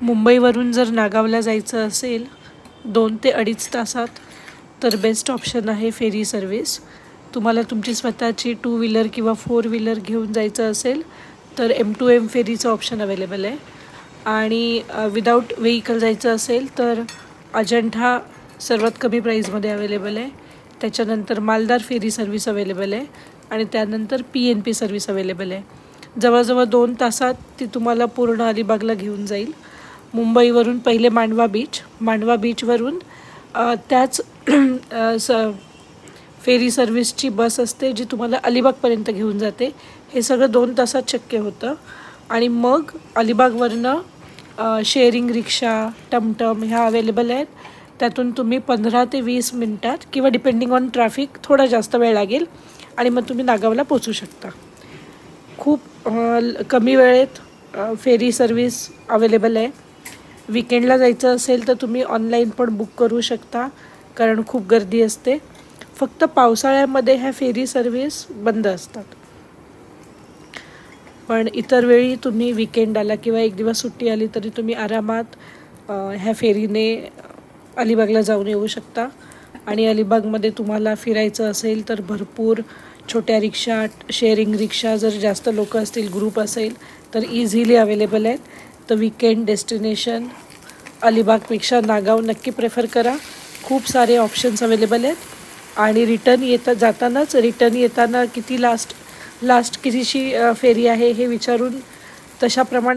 मुंबईवरून जर नागावला जायचं असेल 2 ते 2.5 तासात, तर बेस्ट ऑप्शन आहे फेरी सर्विस. तुम्हाला तुमची स्वतःची 2 व्हीलर किंवा 4 व्हीलर घेऊन जायचं असेल तर M2M फेरीचं ऑप्शन अवेलेबल आहे. आणि विदाऊट व्हेकल जायचं असेल तर अजंठा सर्वात कमी प्राईजमध्ये अवेलेबल आहे. त्याच्यानंतर मालदार फेरी सर्विस अवेलेबल आहे आणि त्यानंतर PNP सर्विस अवेलेबल आहे. जवळजवळ 2 तासात ती तुम्हाला पूर्ण अलिबागला घेऊन जाईल. मुंबईवरून पहिले मांडवा बीचवरून त्याच फेरी सर्विसची बस असते जी तुम्हाला अलिबागपर्यंत घेऊन जाते. हे सगळं 2 तासात शक्य होतं. आणि मग अलिबागवरनं शेअरिंग रिक्षा, टमटम ह्या अवेलेबल आहेत. त्यातून तुम्ही 15 ते 20 मिनटात किंवा डिपेंडिंग ऑन ट्रॅफिक थोडा जास्त वेळ लागेल आणि मग तुम्ही नागावला पोचू शकता. खूप कमी वेळेत फेरी सर्विस अवेलेबल आहे. विकेंडला जायचं असेल तर तुम्ही ऑनलाईन पण बुक करू शकता, कारण खूप गर्दी असते. फक्त पावसाळ्यामध्ये ह्या फेरी सर्विस बंद असतात. पण इतर वेळी तुम्ही विकेंड आला किंवा एक दिवस सुट्टी आली तरी तुम्ही आरामात ह्या फेरीने अलिबागला जाऊन येऊ शकता. आणि अलिबागमध्ये तुम्हाला फिरायचं असेल तर भरपूर छोट्या रिक्षा, शेअरिंग रिक्षा, जर जास्त लोक असतील, ग्रुप असेल तर इझिली अवेलेबल आहेत. तर विकेंड डेस्टिनेशन अलिबागपेक्षा नागाव नक्की प्रेफर करा. खूप सारे ऑप्शन्स अवेलेबल आहेत. आणि रिटर्न येताना किती लास्ट कितीची फेरी आहे हे विचारून तशाप्रमाणे